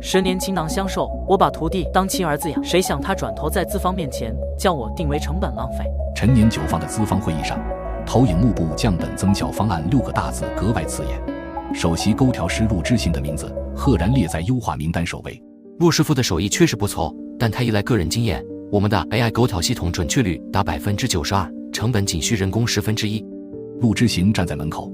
10年倾囊相授，我把徒弟当亲儿子养，谁想他转头在资方面前将我定为成本浪费。陈年酒坊的资方会议上，投影幕部降本增效方案6个大字格外刺眼，首席勾调师陆之行的名字赫然列在优化名单首位。陆师傅的手艺确实不错，但他依赖个人经验，我们的 AI 勾调系统准确率达92%，成本仅需人工1/10。陆之行站在门口，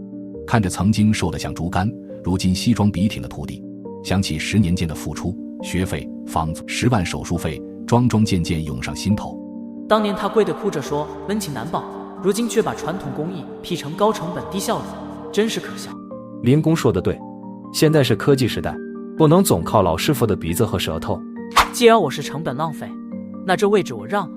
看着曾经瘦得像竹竿，如今西装笔挺的徒弟，想起10年间的付出，学费、房租、10万手术费，桩件涌上心头。当年他跪地哭着说温情难报，如今却把传统工艺批成高成本低效率，真是可笑。林工说得对，现在是科技时代，不能总靠老师傅的鼻子和舌头。既然我是成本浪费，那这位置我让了。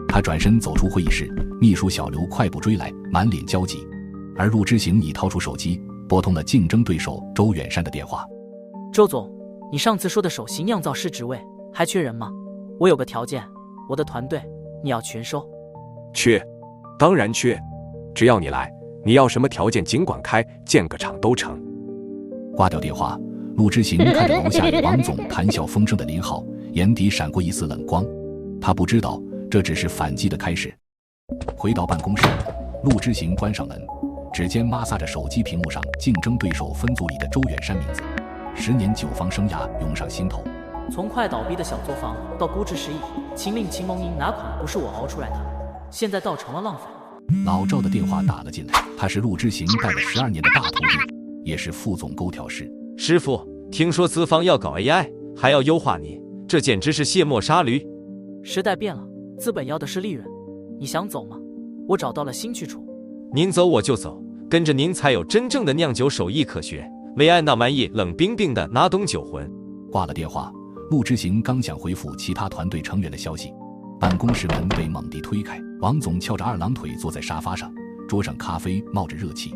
他转身走出会议室，秘书小刘快步追来，满脸焦急。而陆之行已掏出手机，拨通了竞争对手周远山的电话。周总，你上次说的首席酿造师职位还缺人吗？我有个条件，我的团队你要全收。缺，当然缺，只要你来，你要什么条件尽管开，建个厂都成。挂掉电话，陆之行看着楼下与王总谈笑风生的林浩，眼底闪过一丝冷光。他不知道这只是反击的开始。回到办公室，陆之行关上门，指尖摩挲着手机屏幕上竞争对手分组里的周远山名字。10年酒坊生涯涌上心头。从快倒闭的小作坊到估值10亿，秦岭秦梦英哪款不是我熬出来的？现在倒成了浪费。老赵的电话打了进来，他是陆之行带了12年的大徒弟，也是副总勾调师。师傅，听说资方要搞 AI， 还要优化你，这简直是卸磨杀驴。时代变了，资本要的是利润，你想走吗？我找到了新去处。您走我就走，跟着您才有真正的酿酒手艺可学。AI那玩意冷冰冰的，哪懂酒魂？挂了电话，陆之行刚想回复其他团队成员的消息，办公室门被猛地推开，王总翘着2郎腿坐在沙发上，桌上咖啡冒着热气。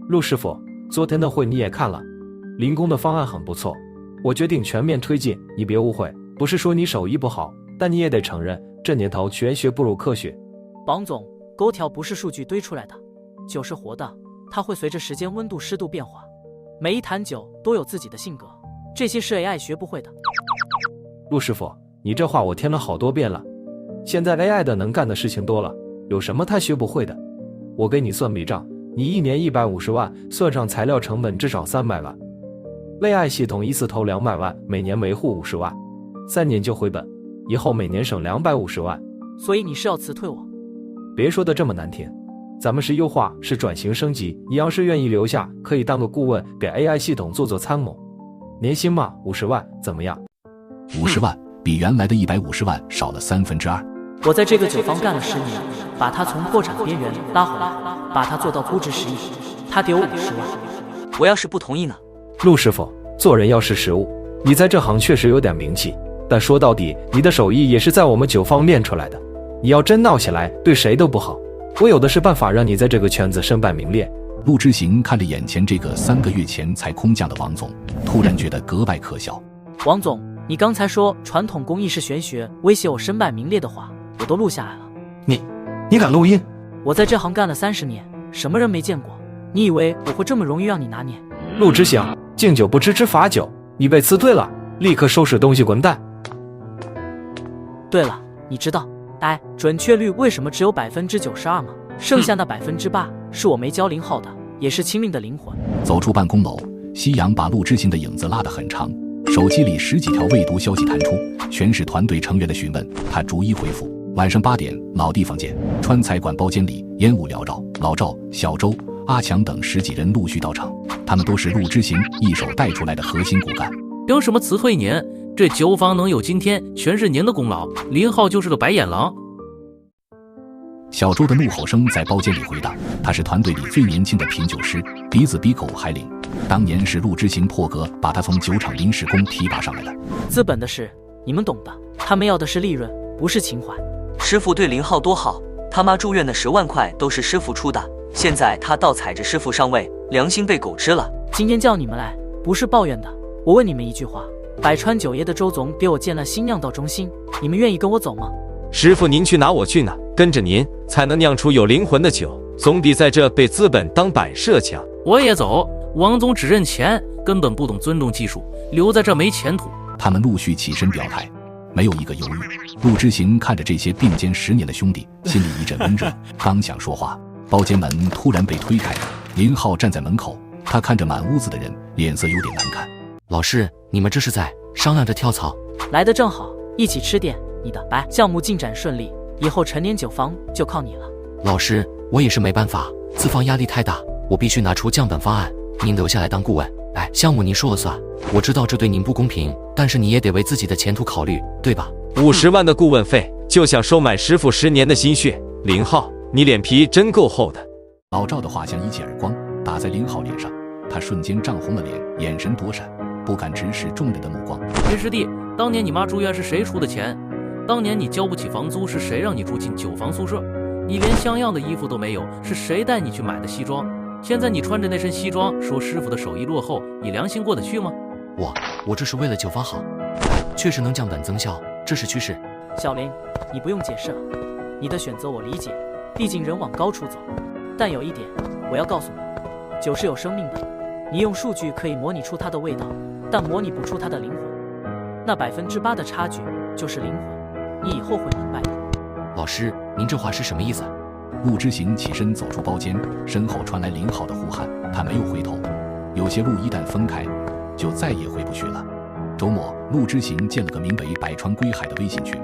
陆师傅，昨天的会你也看了，林工的方案很不错，我决定全面推进，你别误会，不是说你手艺不好，但你也得承认，这年头玄学不如科学。王总，勾调不是数据堆出来的，酒是活的，它会随着时间温度湿度变化，每一坛酒都有自己的性格，这些是 AI 学不会的。陆师傅，你这话我听了好多遍了，现在 AI 的能干的事情多了，有什么他学不会的？我给你算笔账，你1年150万，算上材料成本至少300万。AI 系统一次投200万，每年维护50万，3年就回本，以后每年省250万。所以你是要辞退我？别说的这么难听，咱们是优化，是转型升级，你要是愿意留下，可以当个顾问，给 AI 系统做参谋。年薪嘛，50万，怎么样？50万比原来的150万少了2/3。我在这个酒坊干了10年，把它从破产边缘拉回来，把它做到估值10亿，他给我50万。我要是不同意呢？陆师傅，做人要识时务，你在这行确实有点名气，但说到底，你的手艺也是在我们酒坊练出来的。你要真闹起来，对谁都不好。我有的是办法让你在这个圈子身败名裂。陆之行看着眼前这个3个月前才空降的王总，突然觉得格外可笑。王总，你刚才说传统工艺是玄学，威胁我身败名裂的话，我都录下来了。你敢录音？我在这行干了30年，什么人没见过？你以为我会这么容易让你拿捏？陆之行，敬酒不吃罚酒，你被辞退了，立刻收拾东西滚蛋。对了，你知道准确率为什么只有92%吗？剩下那8%是我没教林浩的，也是清令的灵魂。走出办公楼，夕阳把陆之行的影子拉得很长，手机里10几条未读消息弹出，全是团队成员的询问，他逐一回复。晚上8点，老地方见。川菜馆包间里烟雾缭绕，老赵、小周、阿强等10几人陆续到场，他们都是陆之行一手带出来的核心骨干。凭什么辞退您？这酒坊能有今天，全是您的功劳。林浩就是个白眼狼。小周的怒吼声在包间里回荡，他是团队里最年轻的品酒师，鼻子比狗还灵。当年是陆之行破格把他从酒厂临时工提拔上来的。资本的事你们懂的，他们要的是利润，不是情怀。师傅对林浩多好，他妈住院的10万块都是师傅出的，现在他倒踩着师傅上位，良心被狗吃了。今天叫你们来不是抱怨的，我问你们一句话，百川酒业的周总给我建了新酿造中心，你们愿意跟我走吗？师傅您去哪我去哪，跟着您才能酿出有灵魂的酒，总比在这被资本当摆设强。我也走，王总只认钱，根本不懂尊重技术，留在这没前途。他们陆续起身表态，没有一个犹豫。陆之行看着这些并肩10年的兄弟，心里一阵温热，刚想说话，包间门突然被推开，林浩站在门口，他看着满屋子的人，脸色有点难看。老师，你们这是在商量着跳槽？来得正好，一起吃点你的。拜，项目进展顺利，以后陈年酒坊就靠你了。老师，我也是没办法，资方压力太大，我必须拿出降本方案，您留下来当顾问。哎，项目您说了算，我知道这对您不公平，但是你也得为自己的前途考虑，对吧？50万的顾问费就想收买师傅10年的心血，林浩，你脸皮真够厚的。老赵的话像一记耳光打在林浩脸上，他瞬间涨红了脸，眼神躲闪，不敢直视众人的目光。林师弟，当年你妈住院是谁出的钱？当年你交不起房租是谁让你住进酒房宿舍？你连像样的衣服都没有，是谁带你去买的西装？现在你穿着那身西装，说师傅的手艺落后，你良心过得去吗？我这是为了酒坊好，确实能降本增效，这是趋势。小林，你不用解释了，你的选择我理解，毕竟人往高处走。但有一点，我要告诉你，酒是有生命的，你用数据可以模拟出它的味道，但模拟不出它的灵魂。那8%的差距就是灵魂，你以后会明白的。老师，您这话是什么意思？陆之行起身走出包间，身后传来林浩的呼喊，他没有回头。有些路一旦分开，就再也回不去了。周末，陆之行建了个名为百川归海的微信群，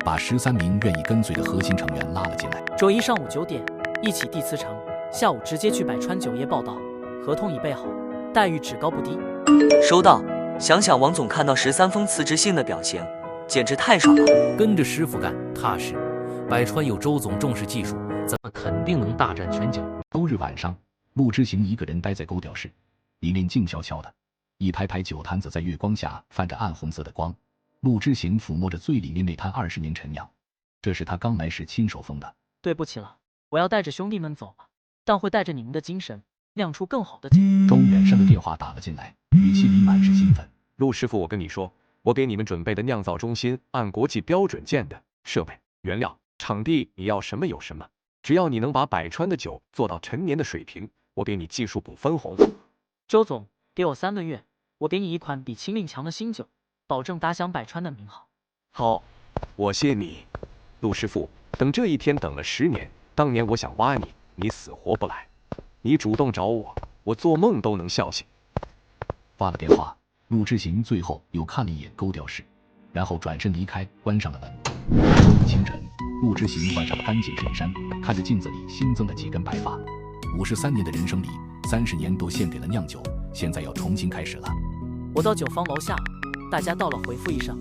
把13名愿意跟随的核心成员拉了进来。周一上午9点，一起递辞呈，下午直接去百川酒业报道，合同已备好，待遇只高不低。收到。想想王总看到13封辞职信的表情，简直太爽了。跟着师傅干，踏实。百川有周总重视技术，咱们肯定能大展拳脚。周日晚上，陆之行一个人待在勾调室，里面静悄悄的，一排排酒坛子在月光下泛着暗红色的光。陆之行抚摸着最里面那坛20年陈酿，这是他刚来时亲手封的。对不起了，我要带着兄弟们走了，但会带着你们的精神酿出更好的酒。周远胜的电话打了进来，语气里满是兴奋。陆师傅，我跟你说，我给你们准备的酿造中心按国际标准建的，设备、原料、场地你要什么有什么，只要你能把百川的酒做到陈年的水平，我给你技术补分红。周总，给我3个月，我给你一款比青令强的新酒，保证打响百川的名号。好，我谢你。陆师傅，等这一天等了10年，当年我想挖你，你死活不来，你主动找我，我做梦都能笑醒。挂了电话，陆之行最后又看了一眼勾调室，然后转身离开，关上了门。周一清晨，陆之行换上干净衬衫，看着镜子里新增的几根白发。53年的人生里，30年都献给了酿酒，现在要重新开始了。我到酒坊楼下了，大家到了回复一声。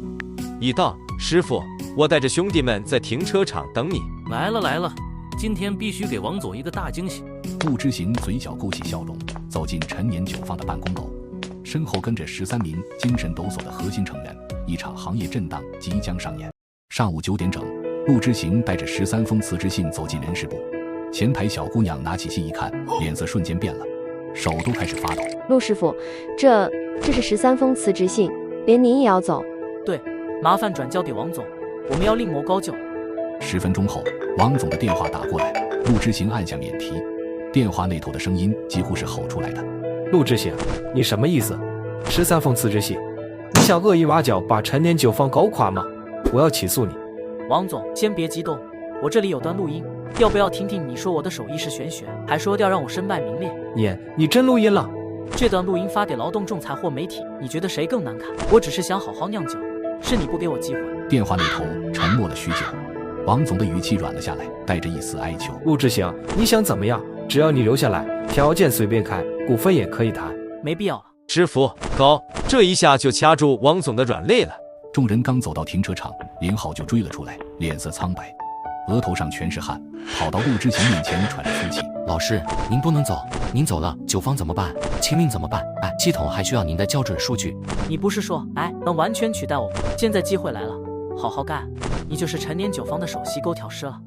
已到，师傅，我带着兄弟们在停车场等你。来了，今天必须给王总一个大惊喜。陆之行嘴角勾起笑容，走进陈年酒坊的办公楼，身后跟着13名精神抖擞的核心成员。一场行业震荡即将上演。上午9点整，陆之行带着13封辞职信走进人事部。前台小姑娘拿起信一看，脸色瞬间变了，手都开始发抖。陆师傅，这是13封辞职信，连您也要走？对，麻烦转交给王总，我们要另谋高就。10分钟后，王总的电话打过来，陆之行按下免提，电话那头的声音几乎是吼出来的。陆之行，你什么意思？13封辞职信，你想恶意挖角把陈年酒坊搞垮吗？我要起诉你。王总，先别激动，我这里有段录音，要不要听听？你说我的手艺是玄学，还说要让我身败名裂。你真录音了？这段录音发给劳动仲裁或媒体，你觉得谁更难看？我只是想好好酿酒，是你不给我机会。电话那头沉默了许久，王总的语气软了下来，带着一丝哀求。陆之行，你想怎么样？只要你留下来，条件随便开，股份也可以谈。没必要了。师傅，高，这一下就掐住王总的软肋了。众人刚走到停车场，林浩就追了出来，脸色苍白，额头上全是汗，跑到陆之行面前喘着粗气。老师，您不能走，您走了，酒坊怎么办？清令怎么办？系统还需要您的校准数据。你不是说能完全取代我吗？现在机会来了，好好干，你就是陈年酒坊的首席勾调师了。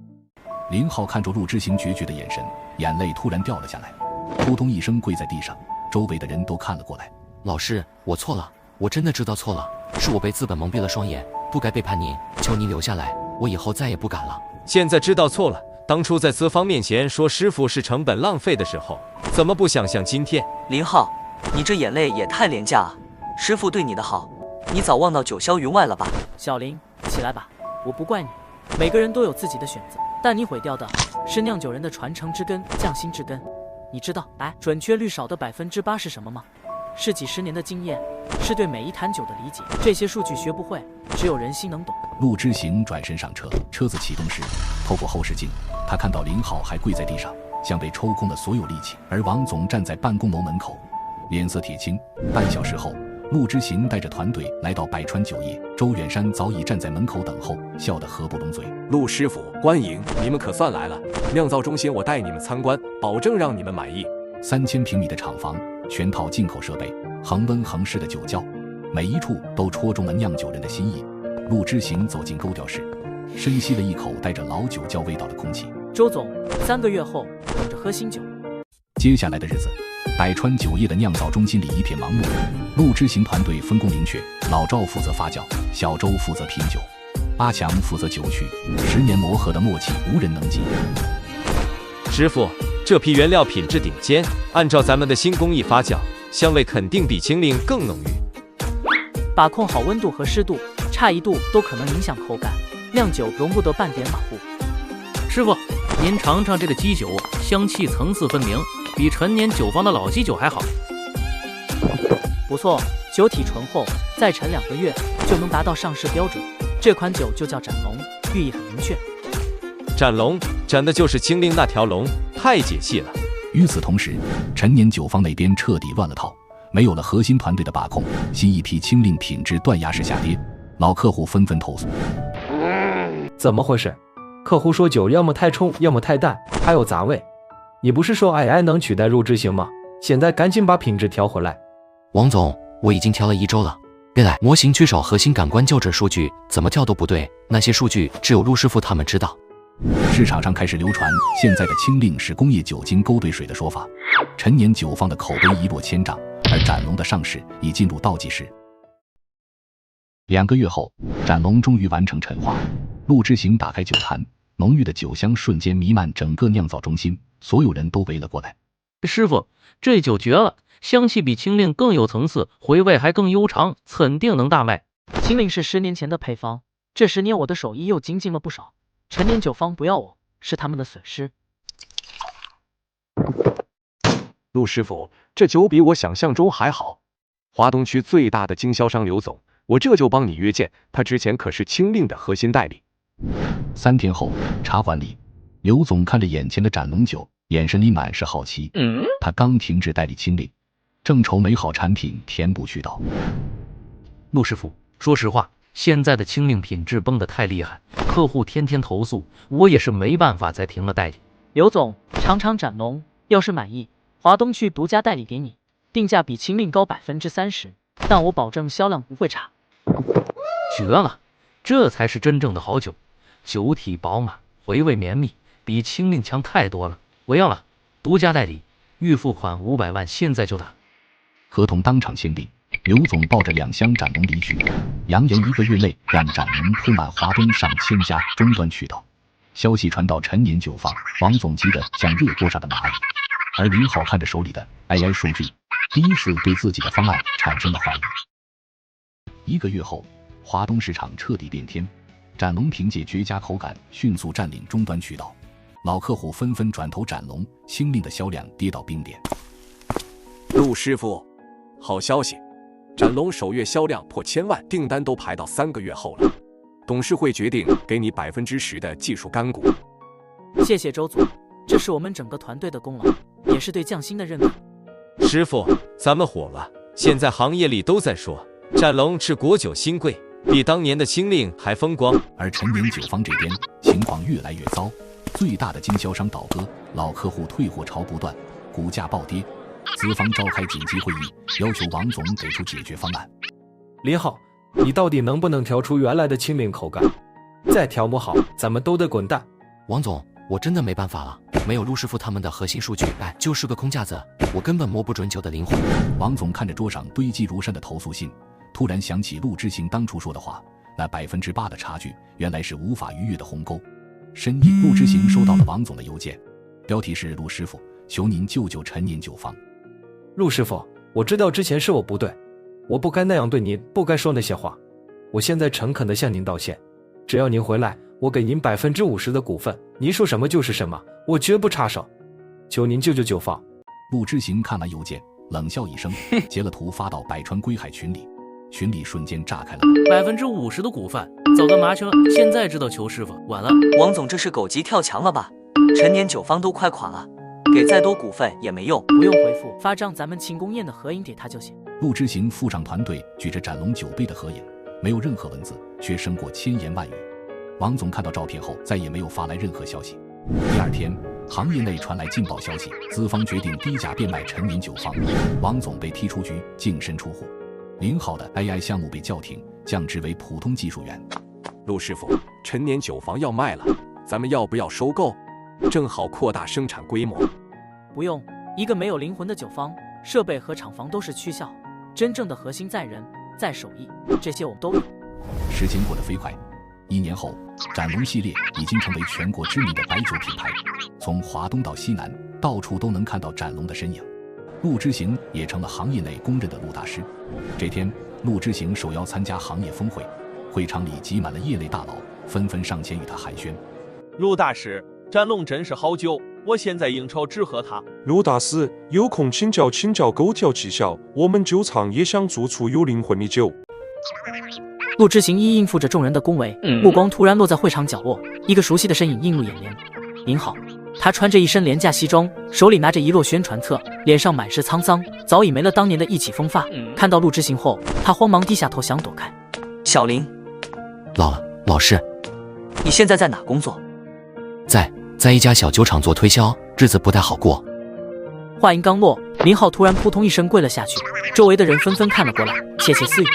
林浩看着陆之行决绝的眼神，眼泪突然掉了下来，扑通一声跪在地上，周围的人都看了过来。老师，我错了，我真的知道错了，是我被资本蒙蔽了双眼，不该背叛您，求您留下来，我以后再也不敢了。现在知道错了，当初在资方面前说师傅是成本浪费的时候，怎么不想想今天？林浩，你这眼泪也太廉价啊！师傅对你的好，你早忘到九霄云外了吧？小林，起来吧，我不怪你。每个人都有自己的选择，但你毁掉的是酿酒人的传承之根、匠心之根。你知道准确率少的8%是什么吗？是几十年的经验，是对每一坛酒的理解。这些数据学不会，只有人心能懂。陆之行转身上车，车子启动时，透过后视镜，他看到林浩还跪在地上，像被抽空了所有力气，而王总站在办公楼门口，脸色铁青。半小时后，陆之行带着团队来到百川酒业，周远山早已站在门口等候，笑得合不拢嘴。陆师傅，欢迎你们可算来了。酿造中心我带你们参观，保证让你们满意。3000平米的厂房，全套进口设备，恒温恒湿的酒窖，每一处都戳中了酿酒人的心意。陆之行走进勾调室，深吸了一口带着老酒窖味道的空气。周总，3个月后等着喝新酒。接下来的日子，百川酒业的酿造中心里一片忙碌。陆之行团队分工明确，老赵负责发酵，小周负责品酒，阿强负责酒曲，10年磨合的默契无人能及。师傅，这批原料品质顶尖，按照咱们的新工艺发酵，香味肯定比清令更浓郁。把控好温度和湿度，差1度都可能影响口感，酿酒容不得半点马虎。师傅，您尝尝这个基酒，香气层次分明，比陈年酒坊的老基酒还好。不错，酒体醇厚，再陈2个月就能达到上市标准。这款酒就叫斩龙，寓意很明确。斩龙，斩的就是清令那条龙，太解气了。与此同时，陈年酒坊那边彻底乱了套，没有了核心团队的把控，新一批清令品质断崖式下跌，老客户纷纷投诉。怎么回事？客户说酒要么太冲，要么太淡，还有杂味。你不是说 AI 能取代陆之行吗？现在赶紧把品质调回来。王总，我已经调了1周了。别来，模型缺少核心感官校准数据，怎么调都不对。那些数据只有陆师傅他们知道。市场上开始流传现在的清令是工业酒精勾兑水的说法，陈年酒坊的口碑一落千丈，而斩龙的上市已进入倒计时。2个月后，斩龙终于完成陈化。陆之行打开酒坛，浓郁的酒香瞬间弥漫整个酿造中心，所有人都围了过来。师傅，这酒绝了，香气比清令更有层次，回味还更悠长，肯定能大卖。清令是10年前的配方，这10年我的手艺又精进了不少。陈年酒坊不要我，是他们的损失。陆师傅，这酒比我想象中还好。华东区最大的经销商刘总，我这就帮你约见，他之前可是清令的核心代理。3天后，茶馆里，刘总看着眼前的斩龙酒，眼神里满是好奇。他刚停止代理清令，正愁没好产品填补渠道。陆师傅，说实话，现在的清令品质崩得太厉害，客户天天投诉，我也是没办法再停了代理。刘总，尝尝斩龙，要是满意，华东区独家代理给你，定价比清令高30%，但我保证销量不会差。绝了，这才是真正的好酒，酒体饱满，回味绵密，比清令强太多了。我要了，独家代理，预付款500万，现在就打。合同当场签订，刘总抱着2箱斩龙离去，扬言1个月内让斩龙铺满华东上千家终端渠道。消息传到陈年酒坊，王总急得像热锅上的蚂蚁，而林浩看着手里的 AI 数据，第一次对自己的方案产生了怀疑。1个月后，华东市场彻底变天，斩龙凭借绝佳口感迅速占领终端渠道，老客户纷纷转投斩龙，清令的销量跌到冰点。陆师傅，好消息，斩龙首月销量破1000万，订单都排到3个月后了。董事会决定给你10%的技术干股。谢谢周总，这是我们整个团队的功劳，也是对匠心的认可。师傅，咱们火了，现在行业里都在说斩龙是国酒新贵，比当年的清令还风光。而陈年酒坊这边情况越来越糟，最大的经销商倒戈，老客户退货潮不断，股价暴跌。资方召开紧急会议，要求王总给出解决方案。林浩，你到底能不能调出原来的清令口感？再调不好，咱们都得滚蛋。王总，我真的没办法了，没有陆师傅他们的核心数据，就是个空架子，我根本摸不准酒的灵魂。王总看着桌上堆积如山的投诉信，突然想起陆之行当初说的话，那8%的差距原来是无法逾越的鸿沟。深夜，陆之行收到了王总的邮件，标题是陆师傅，求您救救陈年酒坊。陆师傅，我知道之前是我不对，我不该那样对您，不该说那些话。我现在诚恳地向您道歉，只要您回来，我给您50%的股份，您说什么就是什么，我绝不插手。求您救救九方。陆之行看完邮件，冷笑一声，截了图发到百川归海群里，群里瞬间炸开了。50%的股份，早干嘛去了？现在知道求师傅，晚了。王总这是狗急跳墙了吧？陈年九方都快垮了，给再多股份也没用。不用回复，发张咱们庆功宴的合影给他就行。陆之行副厂团队举着斩龙9杯的合影，没有任何文字，却胜过千言万语。王总看到照片后，再也没有发来任何消息。第二天，行业内传来劲爆消息，资方决定低价变卖陈年九方，王总被踢出局，净身出户。0号的 AI 项目被叫停，降职为普通技术员。陆师傅，陈年酒房要卖了，咱们要不要收购？正好扩大生产规模。不用，一个没有灵魂的酒坊，设备和厂房都是躯效，真正的核心在人，在手艺，这些我们都有。时间过得飞快，1年后，斩龙系列已经成为全国知名的白酒品牌，从华东到西南，到处都能看到斩龙的身影。陆之行也成了行业内公认的陆大师。这天，陆之行受邀参加行业峰会，会场里挤满了业内大佬，纷纷上前与他寒暄。陆大师，斩龙真是好酒，我现在应酬只喝它。陆大师，有空请教狗调技巧，我们酒厂也想做出有灵魂的酒。陆之行应付着众人的恭维，目光突然落在会场角落，一个熟悉的身影映入眼帘。您好。他穿着一身廉价西装，手里拿着一摞宣传册，脸上满是沧桑，早已没了当年的意气风发。看到陆之行后，他慌忙低下头想躲开。小林，老师，你现在在哪工作？在一家小酒厂做推销，日子不太好过。话音刚落，0号突然扑通一声跪了下去，周围的人纷纷看了过来，窃窃私语：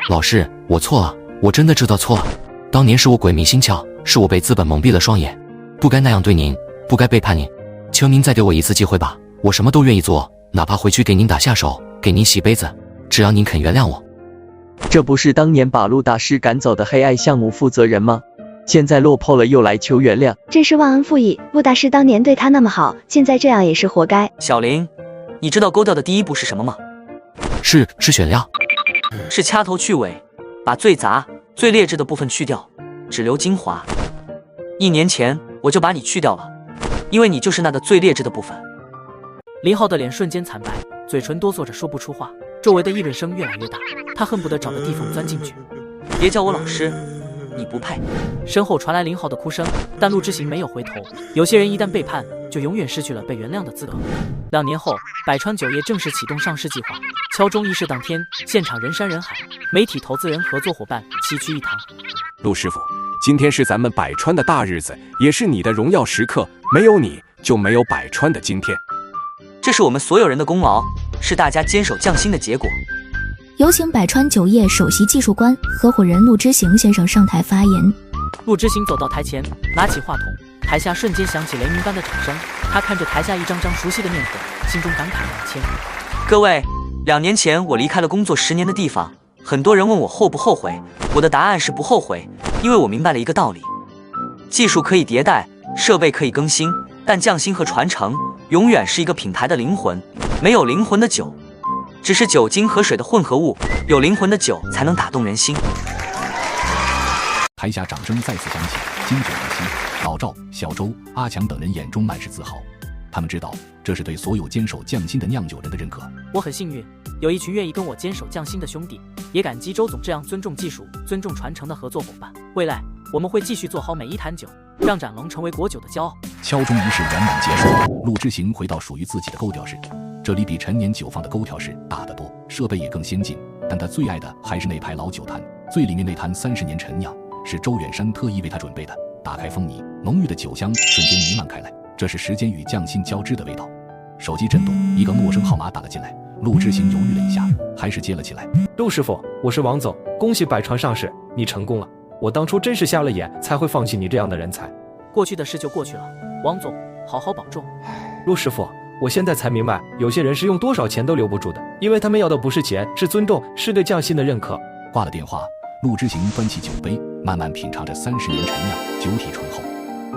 老师，我错了，我真的知道错了。当年是我鬼迷心窍，是我被资本蒙蔽了双眼，不该那样对您，不该背叛您，求您再给我一次机会吧，我什么都愿意做，哪怕回去给您打下手，给您洗杯子，只要您肯原谅我。这不是当年把陆大师赶走的黑暗项目负责人吗？现在落魄了又来求原谅，真是忘恩负义。陆大师当年对他那么好，现在这样也是活该。小林，你知道勾掉的第一步是什么吗？是选料，是掐头去尾，把最杂、最劣质的部分去掉，只留精华。1年前我就把你去掉了，因为你就是那个最劣质的部分。0号的脸瞬间惨白，嘴唇哆嗦着说不出话，周围的议论声越来越大，他恨不得找个地缝钻进去。别叫我老师，你不配。身后传来0号的哭声，但陆之行没有回头。有些人一旦背叛，就永远失去了被原谅的资格。2年后，百川酒业正式启动上市计划，敲钟仪式当天，现场人山人海，媒体、投资人、合作伙伴齐聚一堂。陆师傅，今天是咱们百川的大日子，也是你的荣耀时刻，没有你就没有百川的今天。这是我们所有人的功劳，是大家坚守匠心的结果。有请百川酒业首席技术官、合伙人陆之行先生上台发言。陆之行走到台前，拿起话筒，台下瞬间响起雷鸣般的掌声。他看着台下一张张熟悉的面孔，心中感慨万千。各位，2年前我离开了工作10年的地方，很多人问我后不后悔，我的答案是不后悔，因为我明白了一个道理：技术可以迭代，设备可以更新，但匠心和传承永远是一个品牌的灵魂。没有灵魂的酒，只是酒精和水的混合物，有灵魂的酒才能打动人心。台下掌声再次响起，经久不息。老赵、小周、阿强等人眼中满是自豪，他们知道这是对所有坚守匠心的酿酒人的认可。我很幸运，有一群愿意跟我坚守匠心的兄弟，也感激周总这样尊重技术、尊重传承的合作伙伴。未来我们会继续做好每一坛酒，让斩龙成为国酒的骄傲。敲钟仪式圆满结束，陆之行回到属于自己的勾调室，这里比陈年酒坊的勾调室大得多，设备也更先进，但他最爱的还是那排老酒坛，最里面那坛30年陈酿是周远山特意为他准备的。打开封泥，浓郁的酒香瞬间弥漫开来，这是时间与匠心交织的味道。手机震动，一个陌生号码打了进来，陆之行犹豫了一下，还是接了起来。陆师傅，我是王总，恭喜百川上市，你成功了。我当初真是瞎了眼，才会放弃你这样的人才。过去的事就过去了，王总，好好保重。陆师傅，我现在才明白，有些人是用多少钱都留不住的，因为他们要的不是钱，是尊重，是对匠心的认可。挂了电话，陆之行端起酒杯，慢慢品尝着30年陈酿，酒体醇厚，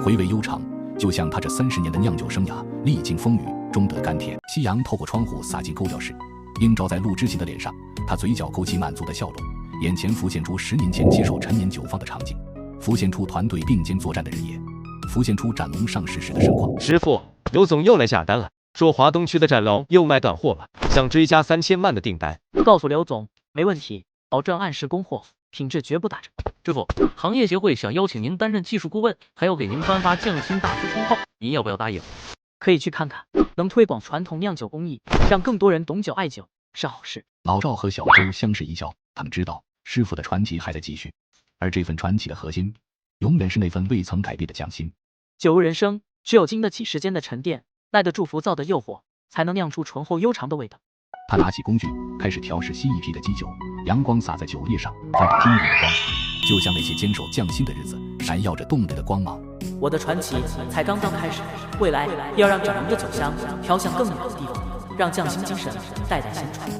回味悠长，就像他这30年的酿酒生涯，历经风雨，终得甘甜。夕阳透过窗户洒进勾调室，映照在陆之行的脸上，他嘴角勾起满足的笑容，眼前浮现出10年前接受陈年酒坊的场景，浮现出团队并肩作战的日夜，浮现出斩龙上市时的盛况。师傅，刘总又来下单了，说华东区的斩龙又卖断货了，想追加3000万的订单。告诉刘总，没问题，保证按时供货，品质绝不打折。师傅，行业协会想邀请您担任技术顾问，还要给您颁发匠心大师称号，您要不要答应？可以去看看，能推广传统酿酒工艺，让更多人懂酒爱酒，是好事。老赵和小周相视一笑，他们知道师傅的传奇还在继续，而这份传奇的核心，永远是那份未曾改变的匠心。酒入人生，只有经得起时间的沉淀，耐得住浮躁的诱惑，才能酿出醇厚悠长的味道。他拿起工具，开始调试新一批的基酒，阳光洒在酒液上，泛着晶莹的光，就像那些坚守匠心的日子，闪耀着动人的光芒。我的传奇才刚刚开始，未来要让斩龙的酒香飘向更远的地方，让匠心精神代代相传。